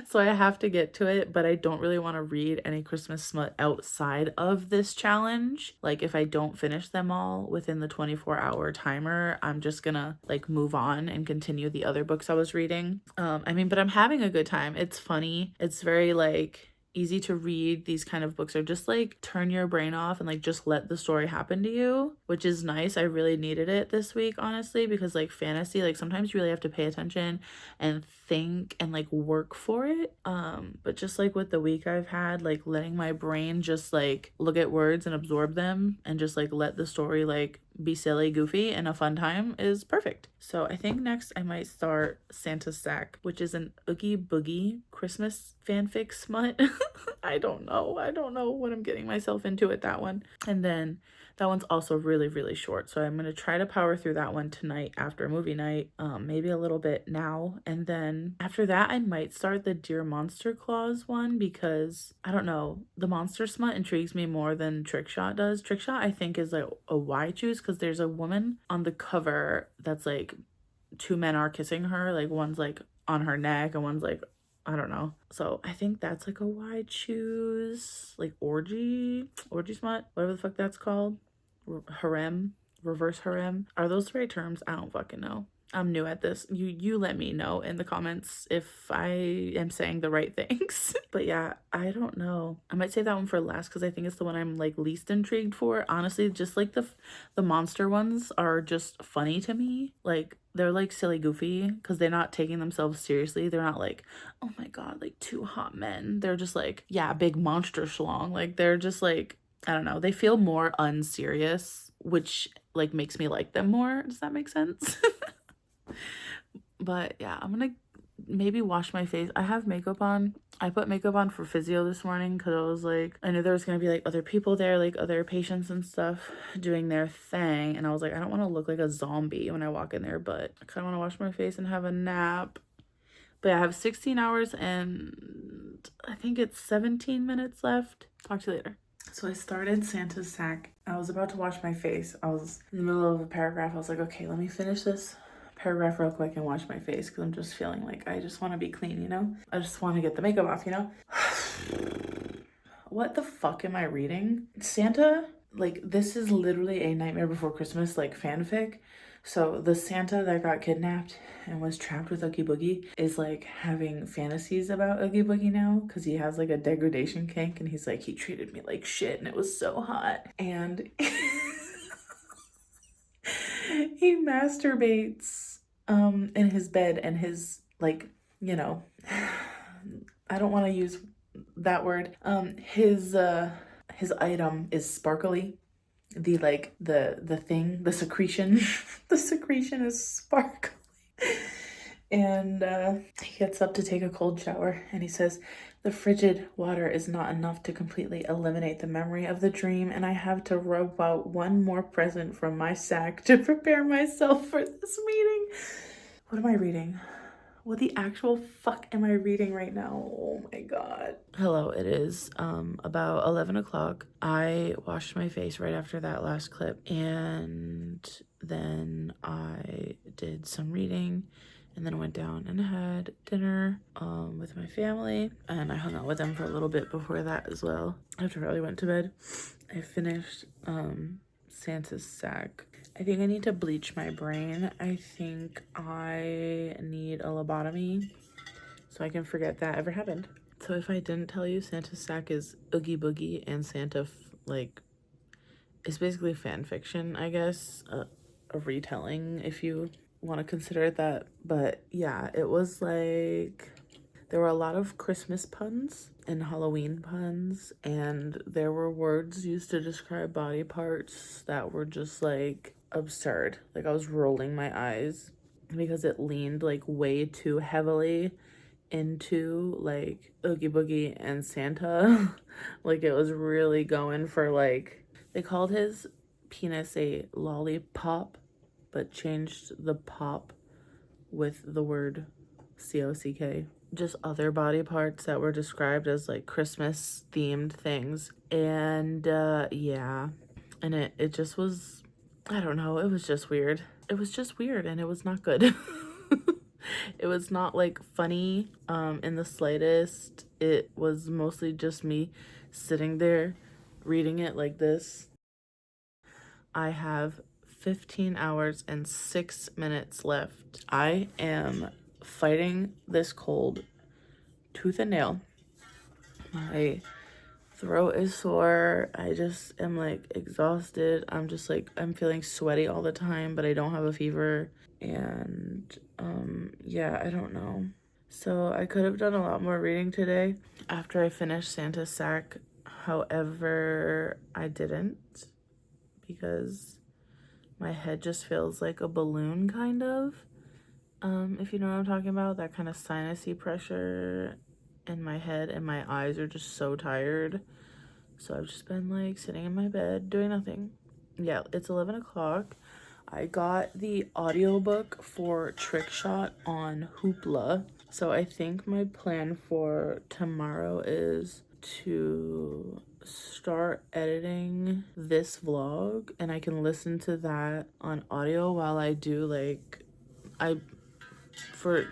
So I have to get to it, but I don't really want to read any Christmas smut outside of this challenge. Like if I don't finish them all within the 24-hour timer, I'm just gonna like move on and continue the other books I was reading. I mean, but I'm having a good time. It's funny. It's very like easy to read. These kind of books are just like turn your brain off and like just let the story happen to you, which is nice. I really needed it this week, honestly, because like fantasy, like sometimes you really have to pay attention and think and like work for it. But just like with the week I've had, like letting my brain just like look at words and absorb them and just like let the story like be silly, goofy, and a fun time is perfect. So I think next I might start Santa's Sack, which is an Oogie Boogie Christmas fanfic smut. I don't know what I'm getting myself into with that one. And then that one's also really, really short. So I'm going to try to power through that one tonight after a movie night, maybe a little bit now. And then after that, I might start the Dear Monster Claus one because, I don't know, the monster smut intrigues me more than Trick Shot does. Trick Shot, I think, is like a why choose because there's a woman on the cover that's like two men are kissing her. Like one's like on her neck and one's like, I don't know. So I think that's like a why choose, like orgy smut, whatever the fuck that's called. Harem, reverse harem. Are those the right terms? I don't fucking know. I'm new at this. You let me know in the comments if I am saying the right things. But yeah, I don't know. I might save that one for last because I think it's the one I'm like least intrigued for. Honestly, just like the monster ones are just funny to me. Like they're like silly goofy because they're not taking themselves seriously. They're not like, oh my god, like two hot men. They're just like, yeah, big monster schlong. Like they're just like, I don't know. They feel more unserious, which like makes me like them more. Does that make sense? But yeah, I'm gonna maybe wash my face. I have makeup on. I put makeup on for physio this morning because I was like, I knew there was gonna be like other people there, like other patients and stuff doing their thing. And I was like, I don't want to look like a zombie when I walk in there, but I kind of want to wash my face and have a nap. But yeah, I have 16 hours and I think it's 17 minutes left. Talk to you later. So I started Santa's Sack. I was about to wash my face. I was in the middle of a paragraph. I was like, okay, let me finish this paragraph real quick and wash my face because I'm just feeling like I just want to be clean, you know? I just want to get the makeup off, you know? What the fuck am I reading? Santa, like, this is literally a Nightmare Before Christmas, like, fanfic. So the Santa that got kidnapped and was trapped with Oogie Boogie is like having fantasies about Oogie Boogie now because he has like a degradation kink and he's like, he treated me like shit and it was so hot. And he masturbates in his bed and his like, you know, I don't want to use that word. His item is sparkly. The thing, the secretion, the secretion is sparkly. And he gets up to take a cold shower and he says, "The frigid water is not enough to completely eliminate the memory of the dream, and I have to rub out one more present from my sack to prepare myself for this meeting." What am I reading? What the actual fuck am I reading right now? Oh my god. Hello, it is about 11 o'clock. I washed my face right after that last clip, and then I did some reading, and then I went down and had dinner with my family, and I hung out with them for a little bit before that as well. After I went to bed, I finished Santa's sack. I think I need to bleach my brain. I think I need a lobotomy so I can forget that ever happened. So if I didn't tell you, Santa's sack is Oogie Boogie, and Santa, like, it's basically fan fiction, I guess. A retelling, if you want to consider it that. But yeah, it was like, there were a lot of Christmas puns and Halloween puns, and there were words used to describe body parts that were just like absurd. Like, I was rolling my eyes because it leaned like way too heavily into like Oogie Boogie and Santa. Like, it was really going for, like, they called his penis a lollipop, but changed the pop with the word COCK. Just other body parts that were described as like Christmas themed things. And yeah. And it just was, I don't know, it was just weird. It was just weird, and it was not good. It was not like funny in the slightest. It was mostly just me sitting there reading it like this. I have 15 hours and 6 minutes left. I am fighting this cold tooth and nail. My throat is sore. I just am like exhausted. I'm just like, I'm feeling sweaty all the time, but I don't have a fever. And yeah, I don't know. So I could have done a lot more reading today after I finished Santa's sack. However, I didn't, because my head just feels like a balloon, kind of. If you know what I'm talking about, that kind of sinusy pressure in my head, and my eyes are just so tired. So I've just been like sitting in my bed doing nothing. Yeah, it's 11 o'clock. I got the audiobook for Trick Shot on Hoopla. So I think my plan for tomorrow is to start editing this vlog, and I can listen to that on audio while I do like, for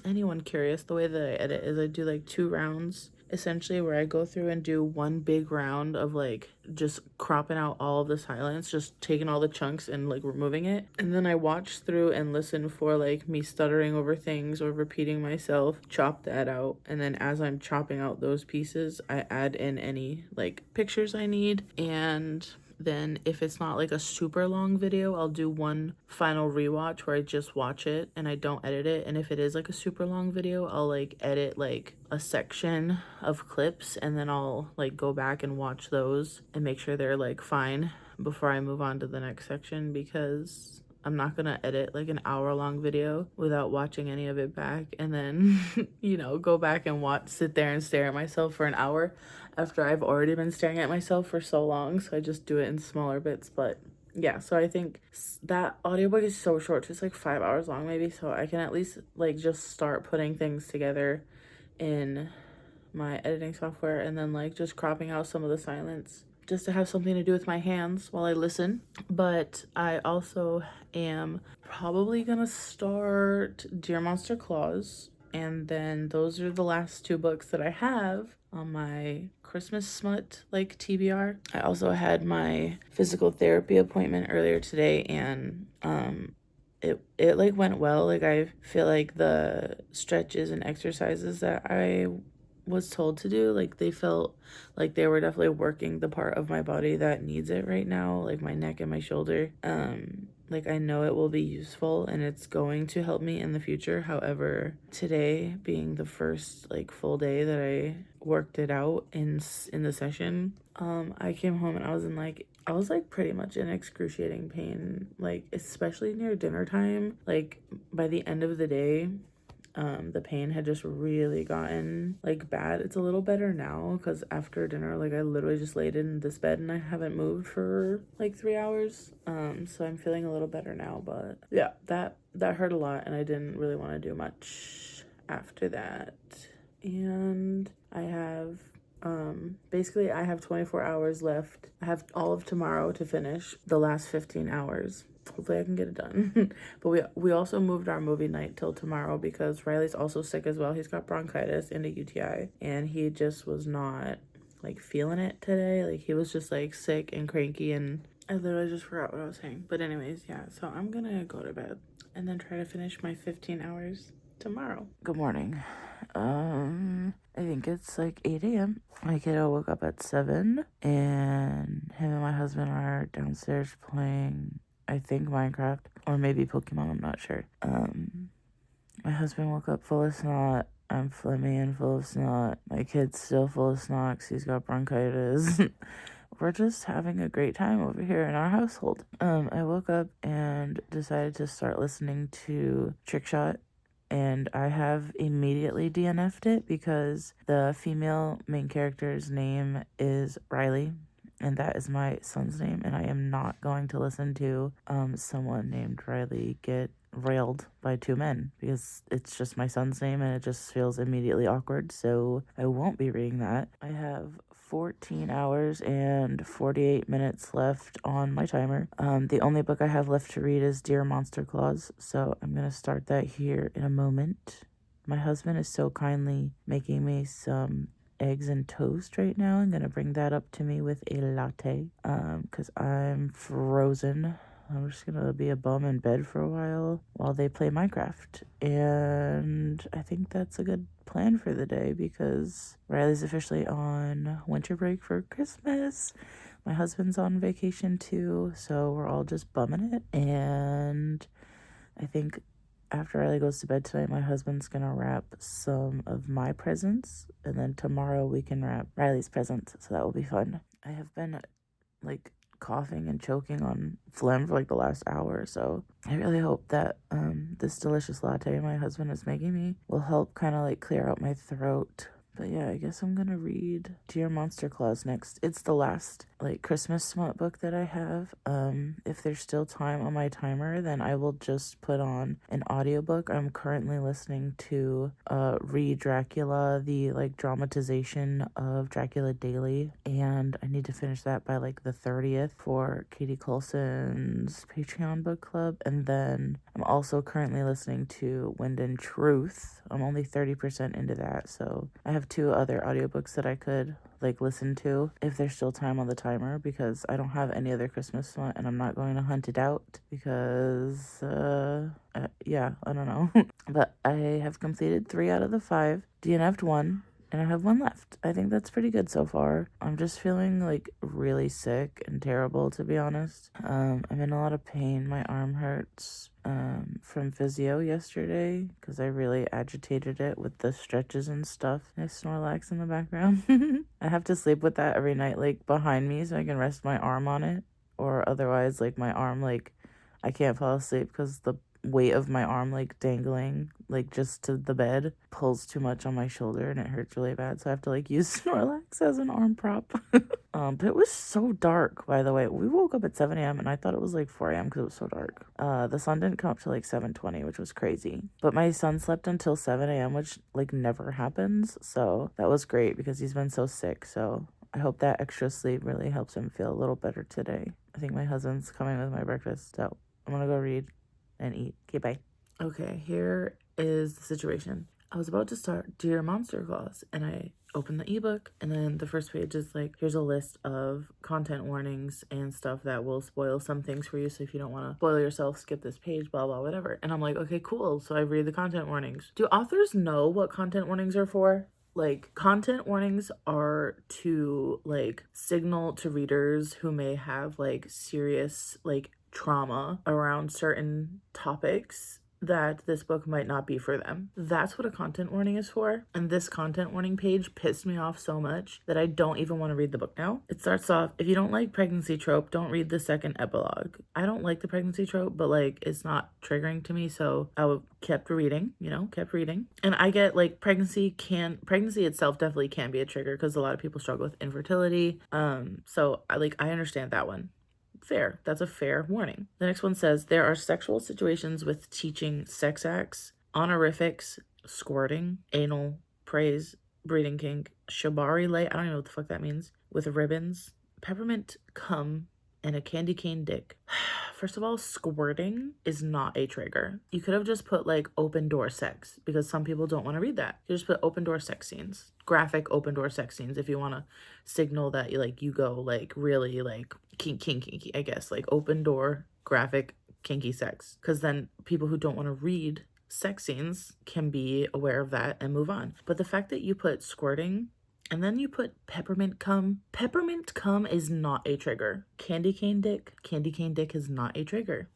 anyone curious, the way that I edit is I do like 2 rounds essentially, where I go through and do one big round of like just cropping out all of the silence, just taking all the chunks and like removing it, and then I watch through and listen for like me stuttering over things or repeating myself, chop that out, and then as I'm chopping out those pieces, I add in any like pictures I need. And then if it's not like a super long video, I'll do one final rewatch where I just watch it and I don't edit it. And if it is like a super long video, I'll like edit like a section of clips, and then I'll like go back and watch those and make sure they're like fine before I move on to the next section, because I'm not gonna edit like an hour-long video without watching any of it back, and then you know, go back and sit there and stare at myself for an hour after I've already been staring at myself for so long. So I just do it in smaller bits. But yeah, so I think that audiobook is so short, it's like 5 hours long maybe, so I can at least like just start putting things together in my editing software, and then like just cropping out some of the silence just to have something to do with my hands while I listen. But I also am probably gonna start Dear Monster Claus, and then those are the last 2 books that I have on my Christmas smut like TBR. I also had my physical therapy appointment earlier today, and it like went well. Like, I feel like the stretches and exercises that I was told to do, like, they felt like they were definitely working the part of my body that needs it right now, like my neck and my shoulder. Like, I know it will be useful and it's going to help me in the future. However, today being the first like full day that I worked it out in the session, I came home and I was in like I was like pretty much in excruciating pain, like especially near dinner time. Like by the end of the day, the pain had just really gotten like bad. It's a little better now because after dinner, like I literally just laid in this bed and I haven't moved for like 3 hours. So I'm feeling a little better now, but yeah, that hurt a lot and I didn't really want to do much after that. And I have basically I have 24 hours left. I have all of tomorrow to finish the last 15 hours. Hopefully I can get it done. But we also moved our movie night till tomorrow because Riley's also sick as well. He's got bronchitis and a UTI and he just was not like feeling it today. Like he was just like sick and cranky, and I literally just forgot what I was saying. But anyways, yeah, so I'm gonna go to bed and then try to finish my 15 hours tomorrow. Good morning. I think it's like 8 a.m. My kiddo woke up at 7 and him and my husband are downstairs playing, I think, Minecraft or maybe Pokemon, I'm not sure. My husband woke up full of snot. I'm phlegmy and full of snot. My kid's still full of snot 'cause he's got bronchitis. We're just having a great time over here in our household. I woke up and decided to start listening to Trick Shot, and I have immediately DNF'd it because the female main character's name is Riley, and that is my son's name, and I am not going to listen to someone named Riley get railed by two men because it's just my son's name and it just feels immediately awkward, so I won't be reading that. I have 14 hours and 48 minutes left on my timer. The only book I have left to read is Dear Monster Claus, so I'm gonna start that here in a moment. My husband is so kindly making me some eggs and toast right now. I'm gonna bring that up to me with a latte because I'm frozen. I'm just gonna be a bum in bed for a while they play Minecraft, and I think that's a good plan for the day because Riley's officially on winter break for Christmas. My husband's on vacation too, so we're all just bumming it. And I think after Riley goes to bed tonight, my husband's gonna wrap some of my presents, and then tomorrow we can wrap Riley's presents, so that will be fun. I have been like coughing and choking on phlegm for like the last hour, so I really hope that this delicious latte my husband is making me will help kind of like clear out my throat. But yeah, I guess I'm gonna read Dear Monster Claus next. It's the last like Christmas smut book that I have. If there's still time on my timer, then I will just put on an audiobook. I'm currently listening to Read Dracula, the like dramatization of Dracula Daily, and I need to finish that by like the 30th for Katie Coulson's Patreon book club. And then I'm also currently listening to Wind and Truth. I'm only 30% into that, so I have 2 other audiobooks that I could like listen to if there's still time on the timer because I don't have any other Christmas smut and I'm not going to hunt it out because yeah, I don't know. But I have completed 3 out of the 5, DNF'd 1, and I have 1 left. I think that's pretty good so far. I'm just feeling like really sick and terrible, to be honest. I'm in a lot of pain. My arm hurts from physio yesterday because I really agitated it with the stretches and stuff. I Snorlax in the background. I have to sleep with that every night, like behind me, so I can rest my arm on it, or otherwise like my arm, like I can't fall asleep because the weight of my arm like dangling like just to the bed pulls too much on my shoulder and it hurts really bad, so I have to like use Snorlax as an arm prop. But it was so dark, by the way. We woke up at 7 a.m. and I thought it was like 4 a.m. because it was so dark. The sun didn't come up till like 7:20, which was crazy, but my son slept until 7 a.m., which like never happens, so that was great because he's been so sick. So I hope that extra sleep really helps him feel a little better today. I think my husband's coming with my breakfast, so I'm gonna go read and eat. Okay, bye. Okay, here is the situation. I was about to start Dear Monster Claus, and I opened the ebook, and then the first page is like, here's a list of content warnings and stuff that will spoil some things for you, so if you don't want to spoil yourself, skip this page, blah, blah, whatever. And I'm like, okay, cool. So I read the content warnings. Do authors know what content warnings are for? Like, content warnings are to like signal to readers who may have like serious like trauma around certain topics that this book might not be for them. That's what a content warning is for. And this content warning page pissed me off so much that I don't even want to read the book now. It starts off, if you don't like pregnancy trope, don't read the second epilogue. I don't like the pregnancy trope, but like it's not triggering to me, so I kept reading, kept reading. And I get like pregnancy itself definitely can be a trigger because a lot of people struggle with infertility. So I understand that one. Fair. That's a fair warning. The next one says there are sexual situations with teaching sex acts, honorifics, squirting, anal, praise, breeding kink, shibari lay, I don't even know what the fuck that means, with ribbons, peppermint cum, and a candy cane dick. First of all, squirting is not a trigger. You could have just put like open door sex because some people don't want to read that. You just put open door sex scenes, graphic open door sex scenes if you want to signal that you go like really like kinky, I guess, like open door graphic kinky sex, because then people who don't want to read sex scenes can be aware of that and move on. But the fact that you put squirting and then you put peppermint cum is not a trigger. Candy cane dick is not a trigger.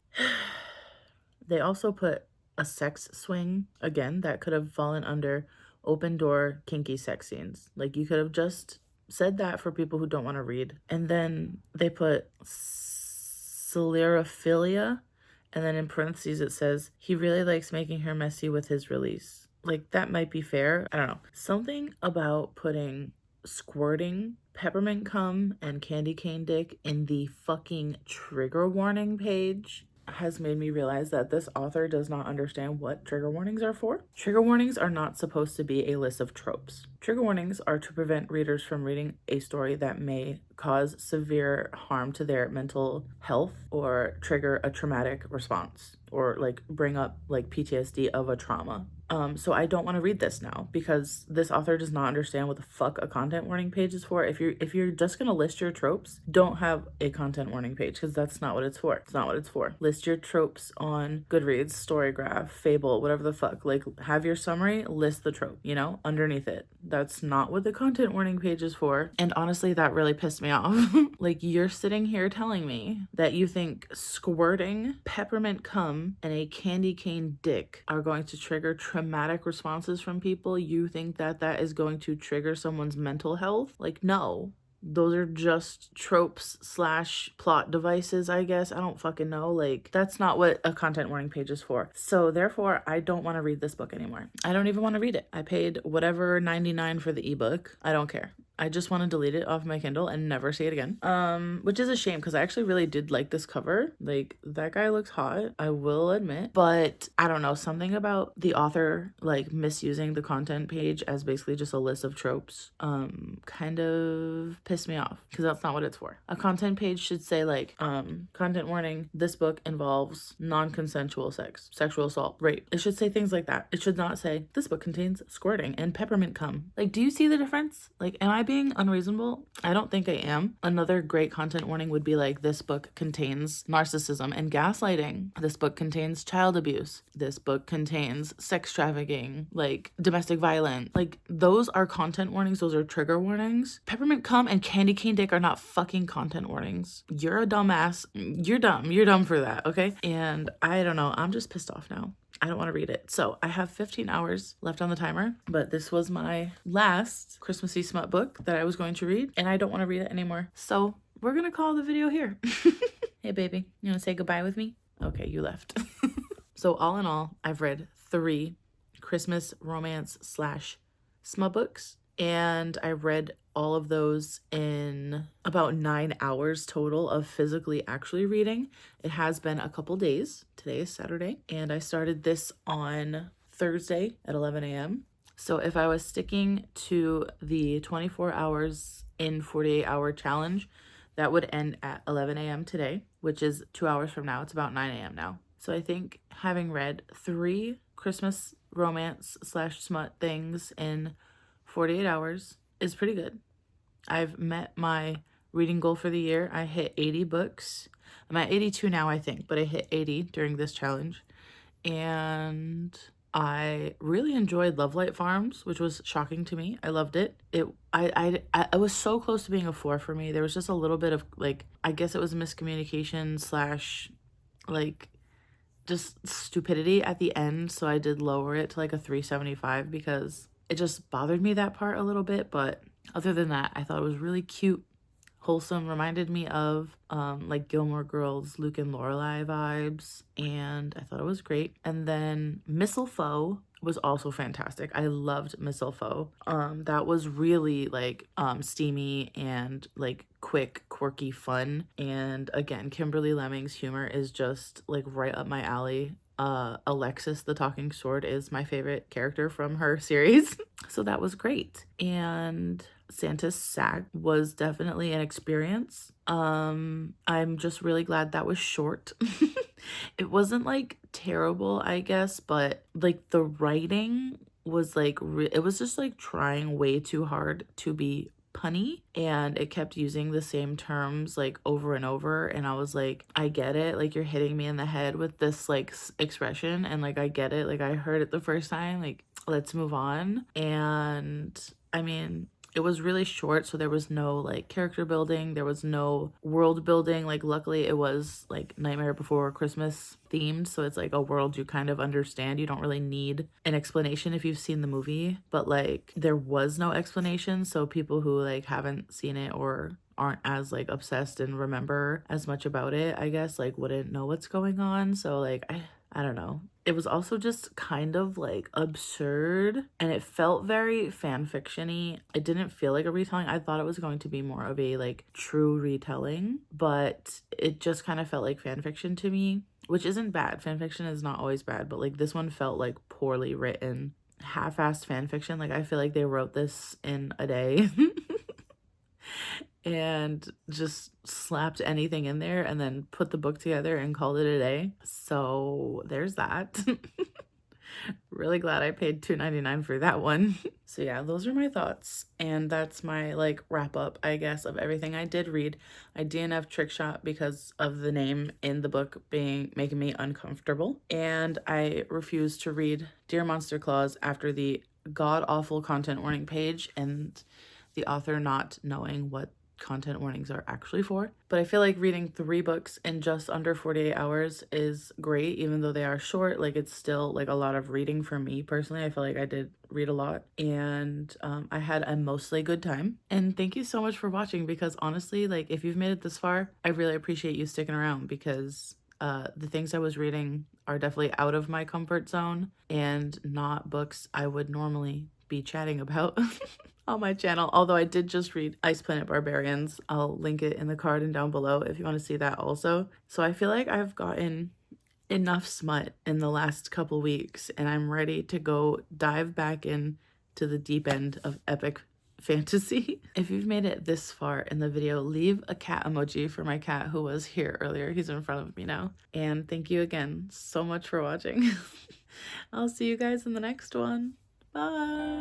They also put a sex swing. Again, that could have fallen under open door kinky sex scenes. Like you could have just said that for people who don't want to read. And then they put sclerophilia, and then in parentheses it says he really likes making her messy with his release. Like that might be fair. I don't know. Something about putting squirting, peppermint cum, and candy cane dick in the fucking trigger warning page has made me realize that this author does not understand what trigger warnings are for. Trigger warnings are not supposed to be a list of tropes. Trigger warnings are to prevent readers from reading a story that may cause severe harm to their mental health or trigger a traumatic response or like bring up like PTSD of a trauma. So I don't want to read this now because this author does not understand what the fuck a content warning page is for. If you're just gonna list your tropes, don't have a content warning page because that's not what it's for. It's not what it's for. List your tropes on Goodreads, Storygraph, Fable, whatever the fuck. Like have your summary, list the trope, underneath it. That's not what the content warning page is for. And honestly, that really pissed me off. Like you're sitting here telling me that you think squirting, peppermint cum, and a candy cane dick are going to trigger traumatic responses from people. You think that that is going to trigger someone's mental health? Like, no. Those are just tropes / plot devices, I guess. I don't fucking know. Like, that's not what a content warning page is for. So therefore, I don't want to read this book anymore. I don't even want to read it. I paid whatever $99 for the ebook. I don't care. I just want to delete it off my Kindle and never see it again. Which is a shame because I actually really did like this cover. Like that guy looks hot, I will admit. But I don't know, something about the author like misusing the content page as basically just a list of tropes kind of pissed me off because that's not what it's for. A content page should say like content warning, this book involves non-consensual sex, sexual assault, rape. It should say things like that. It should not say this book contains squirting and peppermint cum. Like, do you see the difference? Like, am I being unreasonable? I don't think I am. Another great content warning would be like, this book contains narcissism and gaslighting. This book contains child abuse. This book contains sex trafficking, like domestic violence. Like, those are content warnings. Those are trigger warnings. Peppermint cum and candy cane dick are not fucking content warnings. You're a dumbass. You're dumb. You're dumb for that, okay? And I don't know. I'm just pissed off now. I don't want to read it. So I have 15 hours left on the timer, but this was my last Christmassy smut book that I was going to read, and I don't want to read it anymore. So we're going to call the video here. Hey, baby, you want to say goodbye with me? Okay, you left. So all in all, I've read 3 Christmas romance / smut books, and I read all of those in about 9 hours total of physically actually reading. It has been a couple days. Today is Saturday, and I started this on Thursday at 11 a.m. So if I was sticking to the 24 hours in 48-hour challenge, that would end at 11 a.m. today, which is 2 hours from now. It's about 9 a.m. now. So I think having read 3 Christmas romance / smut things in 48 hours is pretty good. I've met my reading goal for the year. I hit 80 books. I'm at 82 now, I think, but I hit 80 during this challenge. And I really enjoyed Love Light Farms, which was shocking to me. I loved it. It was so close to being a 4 for me. There was just a little bit of like, I guess it was miscommunication / like just stupidity at the end, so I did lower it to like a 375 because it just bothered me, that part, a little bit. But other than that, I thought it was really cute, wholesome, reminded me of like Gilmore Girls, Luke and Lorelai vibes, and I thought it was great. And then Mistletoe was also fantastic. I loved Mistletoe. That was really like steamy and like quick, quirky fun. And again, Kimberly Lemming's humor is just like right up my alley. Alexis the Talking Sword is my favorite character from her series. So that was great. And Santa's sack was definitely an experience. I'm just really glad that was short. It wasn't like terrible, I guess, but like the writing was like it was just like trying way too hard to be punny, and it kept using the same terms like over and over, and I was like, I get it, like you're hitting me in the head with this like expression, and like I get it, like I heard it the first time, like let's move on. And I mean, it was really short, so there was no like character building, there was no world building. Like luckily it was like Nightmare Before Christmas themed, so it's like a world you kind of understand. You don't really need an explanation if you've seen the movie, but like there was no explanation, so people who like haven't seen it or aren't as like obsessed and remember as much about it, I guess, like wouldn't know what's going on. So like I don't know. It was also just kind of like absurd, and it felt very fan fiction-y. It didn't feel like a retelling. I thought it was going to be more of a like true retelling, but it just kind of felt like fan fiction to me, which isn't bad. Fan fiction is not always bad, but like this one felt like poorly written, half-assed fan fiction. Like I feel like they wrote this in a day. And just slapped anything in there and then put the book together and called it a day. So there's that. Really glad I paid $2.99 for that one. So yeah, those are my thoughts, and that's my like wrap up, I guess, of everything I did read. I DNF Trick Shot because of the name in the book being making me uncomfortable, and I refused to read Dear Monster Claus after the god awful content warning page and the author not knowing what content warnings are actually for. But I feel like reading 3 books in just under 48 hours is great, even though they are short. Like it's still like a lot of reading for me personally. I feel like I did read a lot, and I had a mostly good time. And thank you so much for watching, because honestly, like if you've made it this far, I really appreciate you sticking around, because the things I was reading are definitely out of my comfort zone and not books I would normally be chatting about on my channel. Although I did just read Ice Planet Barbarians. I'll link it in the card and down below if you want to see that also. So I feel like I've gotten enough smut in the last couple weeks, and I'm ready to go dive back in to the deep end of epic fantasy. If you've made it this far in the video, leave a cat emoji for my cat who was here earlier. He's in front of me now. And thank you again so much for watching. I'll see you guys in the next one. Bye.